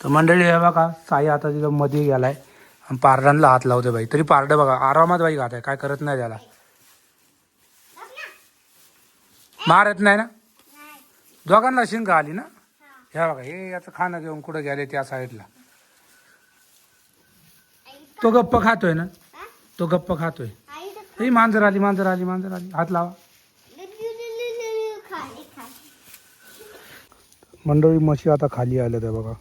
तर मंडळी हे बघा साई आता तिथं मध्ये गेलाय आणि पारड्यांना हात लावते बाई. तरी पारडं बघा आरामात बाई खात आहे, काय करत नाही त्याला. मारत नाही ना, दोघांना शिंग आली ना. हे बघा हे याचं खाणं घेऊन कुठं गेले त्या साईडला. तो गप्प खातोय ना, तो गप्प खातोय. ही मांजर आली, मांजर आली, मांजर आली, हात लावा. मंडळी म्हशी आता खाली आल्या त्या बघा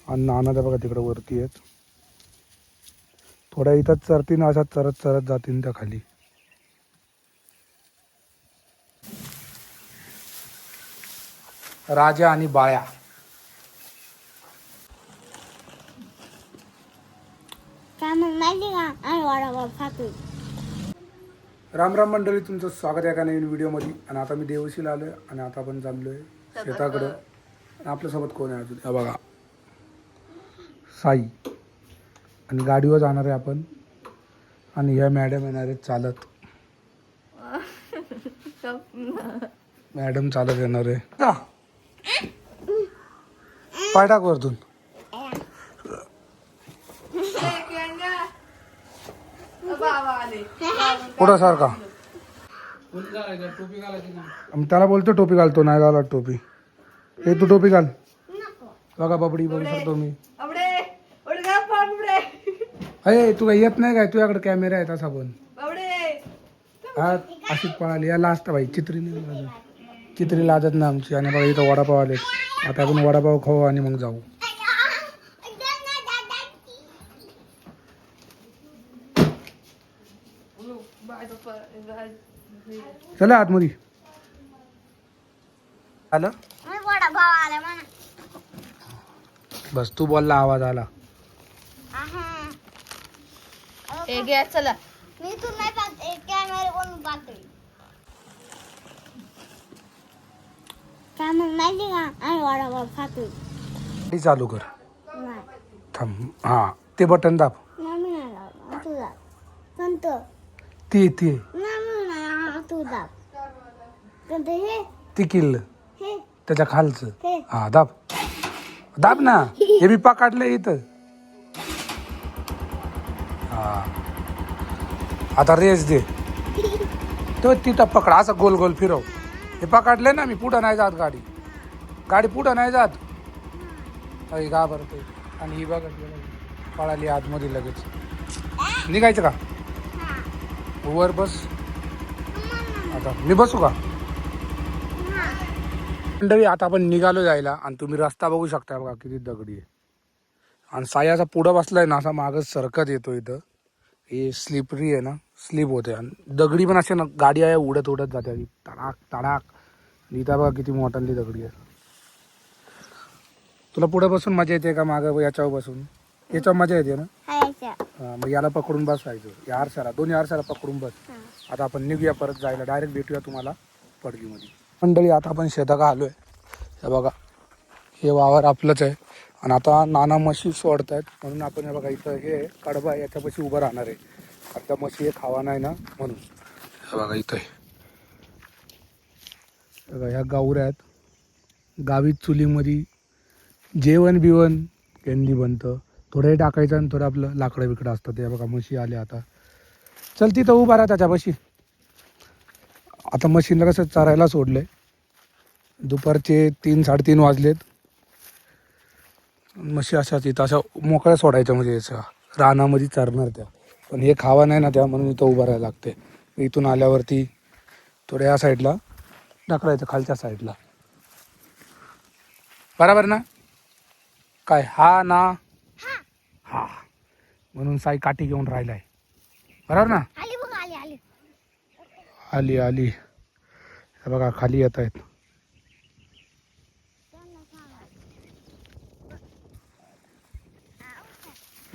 आणि नाना त्या बघा तिकडे वरती आहेत. थोड्या इथंच चरतीन, अशा चरत चरत जातीन त्या खाली. राजा आणि बाळ्या. राम राम मंडळी, तुमचं स्वागत आहे एका नवीन व्हिडिओमध्ये. आणि आता मी देवशीला आलोय आणि आता आपण चाललोय शेताकडं. आणि आपल्यासोबत कोण आहे अजून, हा बघा साई. आणि गाडीवर जाणार आहे आपण. आणि ह्या मॅडम येणार आहेत चालत. मॅडम चालत येणार आहे का, पाय टाक वरतून. पुढं सारखा त्याला बोलतो टोपी घालतो, नाही घालत टोपी. हे तू टोपी घाल. बघा बबडी बघू शकतो मी. अरे तू काही येत नाही काय, तुझ्याकडे कॅमेरा आहे तसा पण. हा अशीच पळाली या लास्ट बाई. चित्री लाजत ना आमची. आणि बघा इथं वडापाव आले. आता आपण वडापाव खाऊ आणि मग जाऊ. चला आतमध्ये. आलं बस, तू बोलला आवाज आला. चला मी तू नाही पाहते कॅमेरा कोण पाहतोय काय मग माहिती का आणि वडापाव खातोय. ती चालू कर. थांब, हा ते बटन दाब. नाही म्हणाला तू दाब. कोणतं ते नाही म्हणाला तू दाब. कोणतं हे ती किल्ल हे त्याच्या खालचं. हे हा दाब दाब ना. हे मी पकडलंय इथं. हा आता रेस दे. तो तिथं पकड, असं गोल गोल फिरव. हे पकडले ना मी, पुढं नाही जात गाडी. गाडी पुढं नाही जात. अरे घाबरते. आणि ही बघ पळाली आतमध्ये लगेच. निघायचं का वर बस. आता मी बसू का मंडळी. आता आपण निघालो जायला. आणि तुम्ही रस्ता बघू शकता बघा किती दगडी आहे. आणि साई असा पुढं बसलाय ना, असा मागच सरकत येतो इथं. हे स्लिपरी आहे ना, स्लिप होते. आणि दगडी पण असे ना, गाडी आहे उडत उडत जाते तडाक तडाक. इथं बघा किती मोठाली दगडी आहे. तुला पुढे बसून मजा येते का मागं याच्यावर बसून? याच्यावर मजा येते ना. हा मग याला पकडून बसायचं. या आरशाला, दोन्ही आरशाला पकडून बस. आता आपण निघूया परत जायला. डायरेक्ट भेटूया तुम्हाला पडगीमध्ये. मंडळी आता आपण शेताकडे आलोय. हे बघा हे वावर आपलंच आहे. आणि आता नाना म्हशी सोडत आहेत म्हणून आपण हे बघा इथं हे कडबा आहे याच्यापाशी उभं राहणार आहे. आता म्हशी हे खावा नाही ना म्हणून. हे बघा इथं बघा ह्या गावऱ्या आहेत. गावीत चुलीमध्ये जेवण बिवण केंदी बनतं. थोडंही टाकायचं आणि थोडं आपलं लाकडं बिकडं असतं. ते बघा म्हशी आल्या आता. चल तिथं उभा राहा त्याच्यापाशी. आता म्हशींना कसं चरायला सोडलंय. दुपारचे 3-3:30 वाजलेत. म्हशी अशाच इथं अशा मोकळ्या सोडायच्या, म्हणजे याच्या रानामध्ये चरणार त्या. पण हे खावा नाही ना त्या, म्हणून इथं उभं राहायला लागते. इथून आल्यावरती थोड्या या साईडला ढकलायचं, खालच्या साईडला. बरोबर ना काय? हा ना हा. म्हणून साई काठी घेऊन राहिलाय. बरोबर ना. आली आली. हे बघा खाली येत आहेत.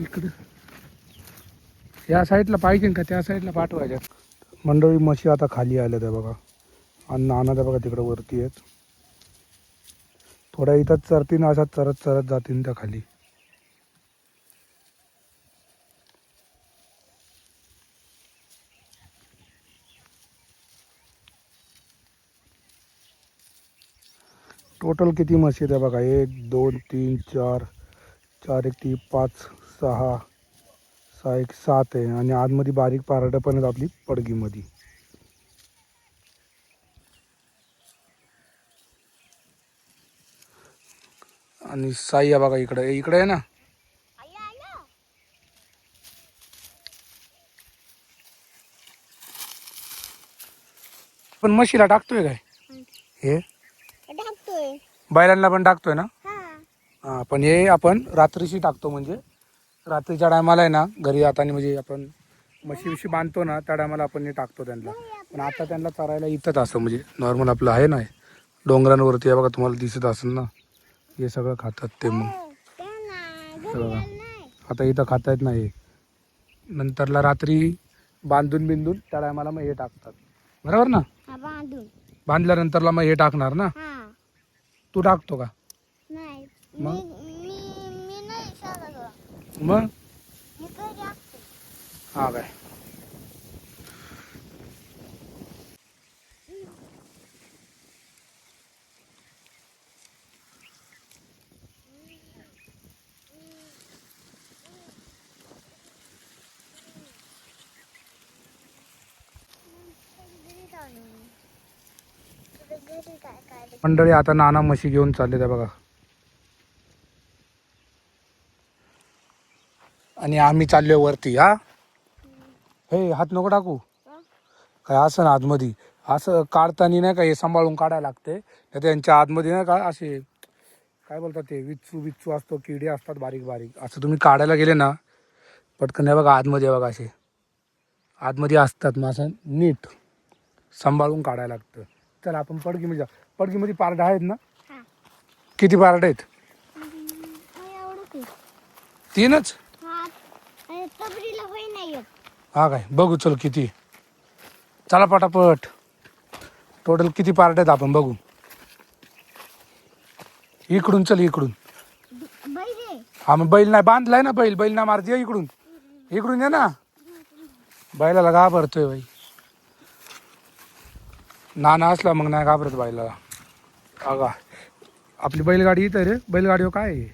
इकडे या साईडला पाहिजे का त्या साईडला पाठवायच्या. मंडळी म्हशी आता खाली आल्या त्या बघा. आणि नाना त्या बघा तिकडे वरती आहेत. थोड्या इथंच चरतीन, अशा चरत चरत जातीन त्या खाली. टोटल किती म्हशी आहेत बघा, 1 2 3 4 4 1 3 5 6 6 1 7 आहे आणि आतमध्ये बारीक पारडं पण आहेत आपली पडगीमध्ये. आणि साई आहे बघा इकडे इकडे आहे ना. पण म्हशीला टाकतोय काय हे? टाकतोय. बैलांना पण टाकतोय ना. हा. हा पण हे आपण रात्रीशी टाकतो, म्हणजे रात्रीच्या टायमाला आहे ना घरी जाताना, म्हणजे आपण म्हशी बांधतो ना त्या टायमाला आपण हे टाकतो त्यांना. पण आता त्यांना चरायला इथंच असं म्हणजे नॉर्मल आपलं आहे ना डोंगरांवरती आहे बघा, तुम्हाला दिसत असेल ना, हे सगळं खातात ते. मग हे बघा आता इथं खाता येत नाही, नंतरला रात्री बांधून बिंदून त्या टायमाला मग हे टाकतात, बरोबर ना. बांधल्यानंतरला मग हे टाकणार ना. तू टाकतो का? नाही. मग मी नाही शाळा. मग मी कधी टाकते. हा काय मंडळी आता नाना म्हशी घेऊन चालले त्या बघा, आणि आम्ही चाललोय वरती. हा हे हात नको टाकू काय, असं ना आतमध्ये असं काढताना नाही का हे सांभाळून काढायला लागते, नाही त्यांच्या आतमध्ये नाही का असे काय बोलतात ते विच्चू विच्चू असतो, किडे असतात बारीक बारीक, असं तुम्ही काढायला गेले ना पटकन आहे बघा आतमध्ये बघा असे आतमध्ये असतात, मग असं नीट सांभाळून काढायला लागतं. चला आपण पडगीमध्ये जा. पडगीमध्ये पारडं आहेत ना. किती पारडं आहेत? 3च. हा काय बघू चल किती, चला पटापट टोटल किती पार्ट आहेत आपण बघू. इकडून चल इकडून. हा मग बैल नाही बांधलाय ना, बैल ना मारते इकडून. इकडून ये ना, बैलाला घाबरतोय बाई, नाना असला मग नाही घाबरत बैलाला. अगा आपली बैलगाडी इथं रे, बैलगाडीवर काय आहे?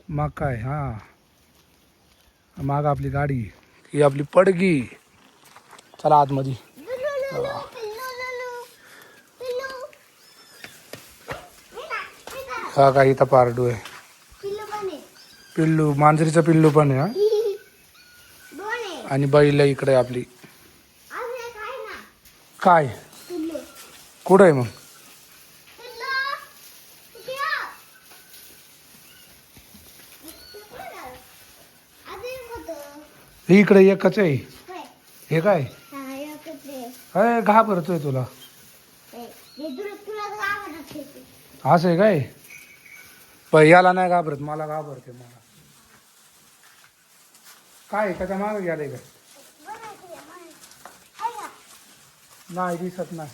मग काय. हा माग आपली गाडी, ही आपली पडगी. चला आतमध्ये. हा काय इथं पारडू आहे, पिल्लू मांजरीचं पिल्लू पण आहे. हा आणि बैल इकडे आपली. काय कुठं आहे मग? इकडे एकच आहे. हे काय अरे घाबरतोय तुला, असं आहे काय? पण याला नाही घाबरत, मला घाबरते. मला काय त्याच्या मागं गेलंय काय? नाही दिसत नाही.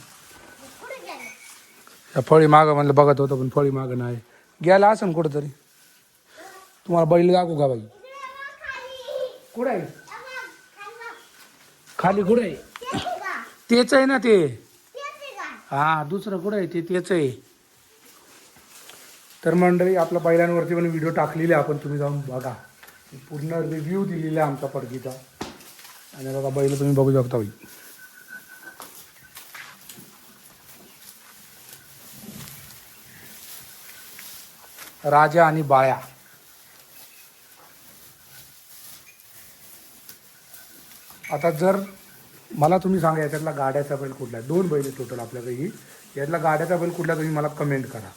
फळी मागं म्हणलं बघत होतं पण फळी मागं नाही गेला असं कुठंतरी. तुम्हाला बैल दाखवू का बाई? कुठं आहे खाली? कुठं आहे? तेच आहे ना ते. हा दुसरं कुठं आहे ते? तेच आहे. तर मंडळी आपल्या बैलांवरती पण व्हिडिओ टाकलेले आपण, तुम्ही जाऊन बघा, पूर्ण रिव्ह्यू दिलेला आहे आमचा पडगीचा. आणि बघा बैल तुम्ही बघू शकता बाई. राजा आणि बाळ्या. आता जर मला तुम्ही सांगा याच्यातला गाड्याचा बैल कुठला आहे? 2 बैल टोटल आपल्याकडे. यातला गाड्याचा बैल कुठला तुम्ही मला कमेंट करा.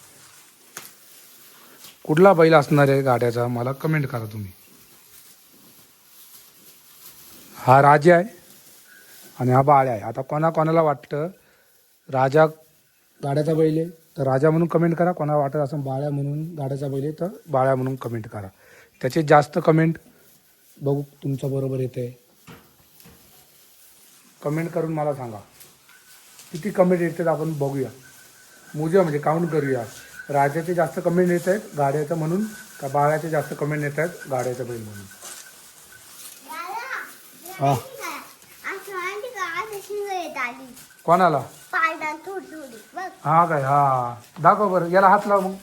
कुठला बैल असणार आहे गाड्याचा मला कमेंट करा तुम्ही. हा राजा आहे आणि हा बाळ्या आहे. आता कोणाला वाटतं राजा गाड्याचा बैल आहे तर राजा म्हणून कमेंट करा, कोणाला वाटत असं बाळ्या म्हणून गाड्याचा बैल आहे तर बाळ्या म्हणून कमेंट करा. त्याचे जास्त कमेंट बघू तुमच्या बरोबर येते. कमेंट करून मला सांगा किती कमेंट येतात, आपण बघूया, मोजूया, म्हणजे काउंट करूया. राजाचे जास्त कमेंट येत आहेत गाड्याचं म्हणून का बाळ्याचे जास्त कमेंट येत आहेत गाड्याचं बैल म्हणून. हा कोणाला? हा काय? हा दाखव बरं, याला हात लाव मग.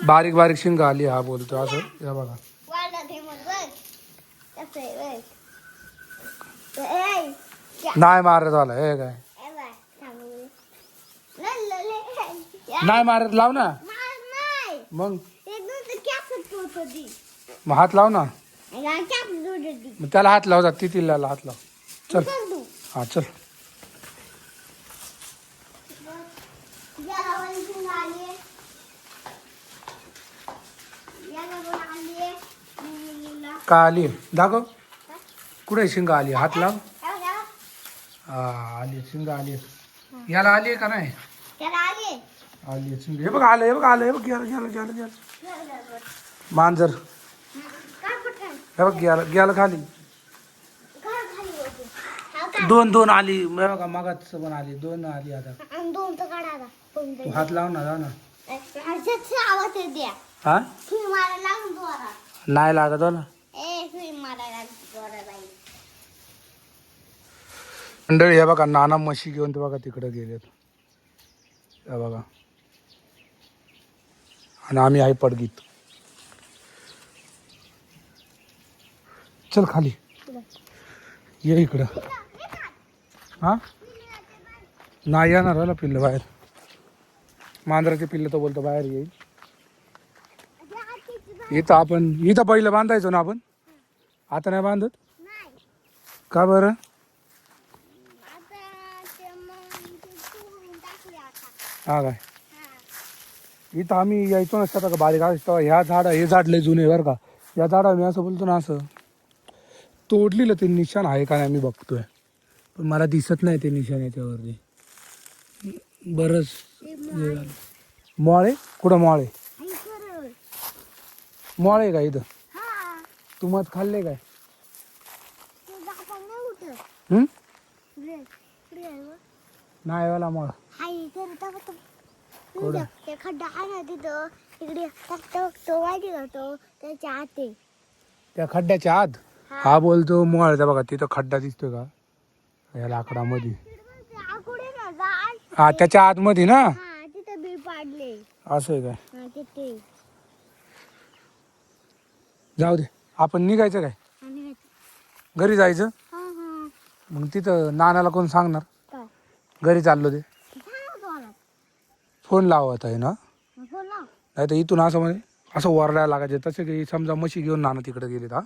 बारीक बारीक शिंग आली हा बोलतो असं या बघा. वाढत हे मग बघ कसं आहे बघ. ए, या. नाही मारत आला हे काय ए बाय, थांबू. लल्लले. नाही मारत लाव ना नाही मग एकदम तर कॅपच होती. मग हात लाव ना कॅप जोडली मग त्याला हात लाव जात तिला हात लाव चल तू हा चल. याला वंचिंग आली याला पण आली मुलीला का आली दाखव कुठे शिंग आली हात लाव. याला हा आली शिंग आली याला आली का नाही त्याला आली आली शिंग हे बघ आलं हे बघ आलं हे बघ गेलं गेलं गेलं गेलं मांजर काय पटकन हे बघ गेलं गेलं खाली काय खाली होती हा का दोन दोन आली बघा मगाच पण आली दोन आली आता. आणि दोन तर काढा पण तू हात लाव ना ना ह्याच्यात आवाज येते हा तुम्ही मला लागून दोरा नाही लागत हो ना. ए तुम्ही मला लागून दोरा बाई मंडळी हे बघा नाना म्हशी घेऊन ते बघा तिकडे गेलेत हे बघा आणि आम्ही आहे पडगीत. चल खाली ये इकडं हा नाही येणार होला पिल्लं बाहेर मांजराचे पिल्लं तो बोलतो बाहेर येईल. इथं आपण इथं पहिलं बांधायचो ना आपण आता नाही बांधत नाही का बरं. आता ते मग ते सोडून टाकले आता हा काय हा इथं आम्ही यायचो ना शेतात बारीक असतो ह्या झाड हे झाड लय जुने बरं का या झाडा मी असं बोलतो ना असं तोडलेलं ते निशाण आहे का नाही आम्ही बघतोय पण मला दिसत नाही ते निशाण याच्यावरती बरंच हे झालं. मोळे कुठं मोळे आई सरळ मोळे का इथं हा तू मत खाल्ले काय ते दाखव नाही कुठं हम्म? पुढे आहे व. नाही वाला मोळा हाय तर दाखव कुठं ते खड्डा आहे ना तिथं तिकडे तो माहिती का तो त्याच्या आत आहे त्या खड्ड्याच्या आत हा बोलतो मोळ्याचा बघा तिथं खड्डा दिसतोय का या लाकडामध्ये आकुडे ना जाळ हा त्याच्या आतमध्ये ना हा तिथं बी पाडले असं आहे काय हा तिथे जाऊ दे आपण निघायचं काय आणि घरी जायचं हा हा मग तिथं नानाला कोण सांगणार काय घरी चाललो ते सांगा तुम्हाला फोन लावत आहे ना बोल ना नाही तर इथून असं म्हणजे असं ओरडायला लागायचं तसे की समजा म्हशी घेऊन नाना तिकडे गेलेत हा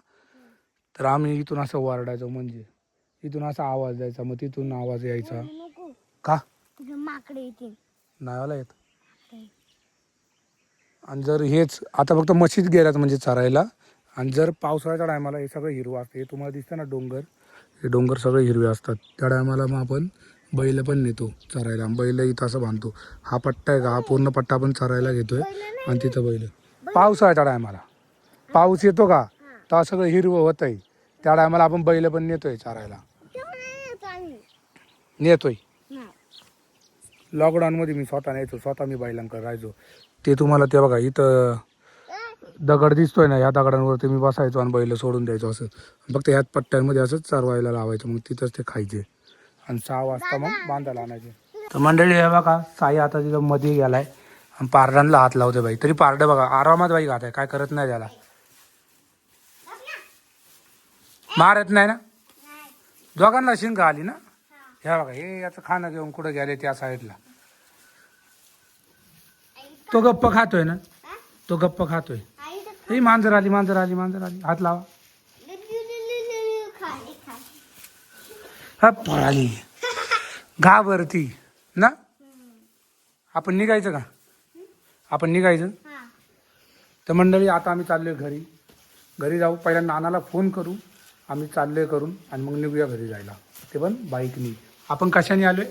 तर आम्ही इथून असं ओरडायचो म्हणजे इथून असा आवाज द्यायचा मग तिथून आवाज यायचा नको का तुझे माकडे येतील नाही आला येत आणि जर हेच आता फक्त म्हशीच गेल्यात म्हणजे चरायला आणि जर पावसाळ्याच्या टायमाला हे सगळं हिरवं असतं हे तुम्हाला दिसतं ना डोंगर हे डोंगर सगळे हिरवे असतात त्या टायमाला मग आपण बैल पण नेतो चरायला बैल इथं असं बांधतो हा पट्टा आहे का हा पूर्ण पट्टा आपण चरायला घेतोय आणि तिथं बैल पावसाळ्याच्या टायमाला पाऊस येतो का तेव्हा सगळं हिरवं होत आहे त्या टायमाला आपण बैल पण नेतोय चरायला नेतोय लॉकडाऊनमध्ये मी स्वतः न्यायचो स्वतः मी बैलांकडे राहायचो ते तुम्हाला ते बघा इथं दगड दिसतोय ना ह्या दगडांवरती मी बसायचो आणि बैल सोडून द्यायचो असं फक्त ह्याच पट्ट्यांमध्ये असंच चरवायला लावायचं मग तिथंच ते खायचे आणि 6 वाजता मग बांधायला आणायचे. तर मंडळी हे बघा साई आता तिथं मध्ये गेलाय आणि पारड्यांना हात लावते बाई तरी पारडं बघा आरामात बाई खात आहे काय करत नाही त्याला मारत नाही ना दोघांना शिंग आली ना ह्या बघा हे याचं खाणं घेऊन कुठं गेले त्या साईडला तो गप्प खातोय ना तो गप्प खातोय ही मांजर आली मांजर आली मांजर आली हात लावा हा पळाली घाबरती ना आपण निघायचं का आपण निघायचं तर मंडळी आता आम्ही चाललोय घरी जाऊ पहिल्या नानाला फोन करू आम्ही चाललोय करून आणि मग निघूया घरी जायला ते पण बाईकनी आपण कशाने आलोय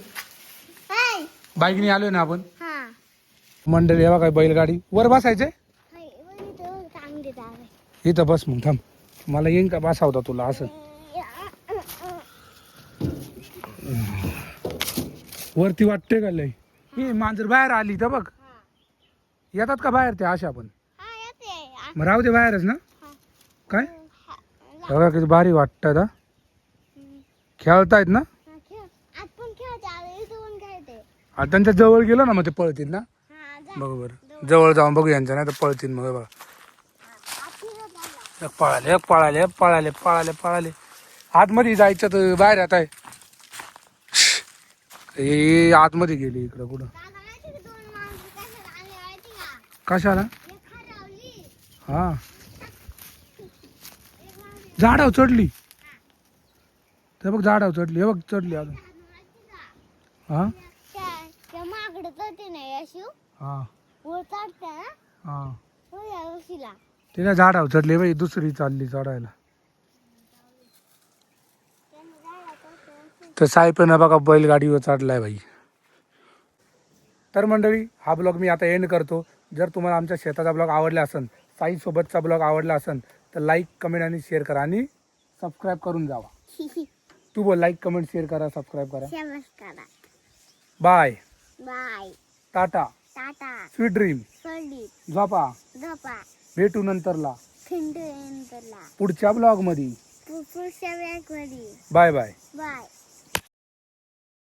बाईकने आलोय ना आपण मंडळी हे बघा बैलगाडी वर बसायचे इथं बस मग थांब मला येईन का बसावता तुला असं वरती वाटते का लय ही मांजर बाहेर आली तर बघ येतात का बाहेर ते अशा पण मग राहू दे बाहेरच ना काय बघा किती भारी वाटतं आता खेळतायत ना आता त्यांच्या जवळ गेलो ना मग ते पळतील ना बरोबर जवळ जाऊन बघू यांच्या, नाही तर पळतील मग. बघा एक पळाले, एक पळाले, एक पळाले, पळाले, पळाले. आतमध्ये जायचं तर बाहेर आता आहे. हे आतमध्ये गेली इकडं कुठं. कशाला? हा झाडावर चढली. ते बघ झाडावर चढली, हे बघ चढली अजून. हा हा हा तिने झाडावर चढली बाई, दुसरी चालली चढायला. तर साई पण बघा बैलगाडीवर चढलाय बाई. तर मंडळी, हा ब्लॉग मी आता एंड करतो. जर तुम्हाला आमच्या शेताचा ब्लॉग आवडला असेल, साई सोबतचा ब्लॉग आवडला असेल, तर लाईक कमेंट आणि शेअर करा आणि सबस्क्राईब करून जावा. तू बोल, लाईक कमेंट शेअर करा, सबस्क्राईब करा. Bye bye. Tata, tata. Sweet dream, झोपा. झोपा. भेटू नंतरला खंड यंत्रला पुढच्या ब्लॉग मध्ये. पुढच्या वेळेमध्ये. Bye bye. बाय.